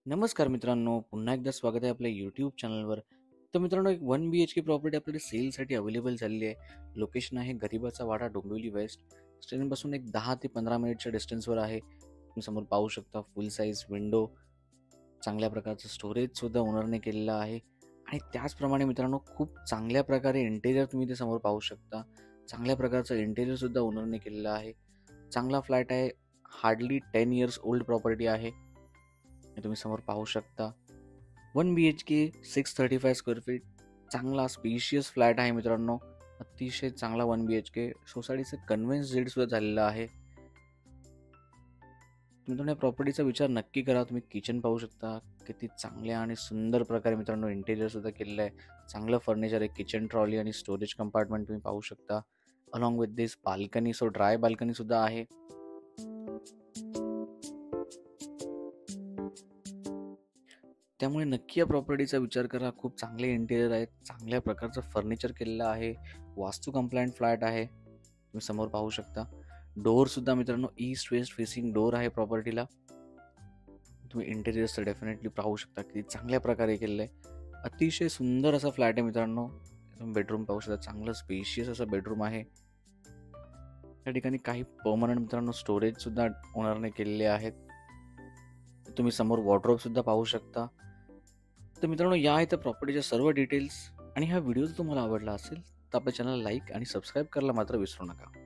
नमस्कार मित्रांनो, पुन्हा एकदा स्वागत आहे आपल्या यूट्यूब चॅनलवर. तर मित्रांनो, एक 1 BHK प्रॉपर्टी आपल्याला सेलसाठी अवेलेबल झालेली आहे. लोकेशन आहे गरीबाचा वाडा, डोंबिवली वेस्ट. स्टेशनपासून एक 10 ते 15 मिनिटच्या डिस्टन्सवर आहे. तुम्ही समोर पाहू शकता फुल साईज विंडो, चांगल्या प्रकारचं स्टोरेजसुद्धा ओनरने केलेलं आहे. आणि त्याचप्रमाणे मित्रांनो, खूप चांगल्या प्रकारे इंटेरियर तुम्ही ते समोर पाहू शकता. चांगल्या प्रकारचं इंटेरियरसुद्धा ओनरने केलेलं आहे. चांगला फ्लॅट आहे. हार्डली 10 इयर्स ओल्ड प्रॉपर्टी आहे. तुम्ही समोर पाहू शकता 1 BHK 635 स्क्वेअर फीट चांगला स्पेशियस फ्लॅट आहे मित्रांनो. अतिशय चांगला 1 BHK. सोसायटीचं कन्व्हेन्स डीड सुद्धा झालेलं आहे. मित्रांनो, या प्रॉपर्टीचा विचार नक्की करा. तुम्ही किचन पाहू शकता, किती चांगल्या आणि सुंदर प्रकारे मित्रांनो इंटेरियर सुद्धा केलेलं आहे. चांगलं फर्निचर आहे. किचन ट्रॉली आणि स्टोरेज कंपार्टमेंट तुम्ही पाहू शकता. Along with this balcony, so dry balcony सुद्धा आहे. त्यामुळे नक्की या प्रॉपर्टीचा विचार करा. खूप चांगले इंटेरियर आहेत, चांगल्या प्रकारचं फर्निचर केलेलं आहे, वास्तू कंप्लायंट फ्लॅट आहे. तुम्ही समोर पाहू शकता. डोअर सुद्धा मित्रांनो ईस्ट वेस्ट फेसिंग डोअर आहे प्रॉपर्टीला. तुम्ही इंटेरियर्स तर डेफिनेटली पाहू शकता, किती चांगल्या प्रकारे केलेलं आहे. अतिशय सुंदर असा फ्लॅट आहे मित्रांनो. बेडरूम पाहू शकता, चांगलं स्पेशियस असं बेडरूम आहे. त्या ठिकाणी काही परमनंट मित्रांनो स्टोरेज सुद्धा ओनरने केलेले आहेत. तुम्ही समोर वॉर्डरोब सुद्धा पाहू शकता. तर मित्रांनो, या आहेत प्रॉपर्टीच्या सर्व डिटेल्स. आणि हा व्हिडिओ जर तुम्हाला आवडला असेल तर आपल्या चॅनलला लाईक आणि सबस्क्राईब करायला मात्र विसरू नका.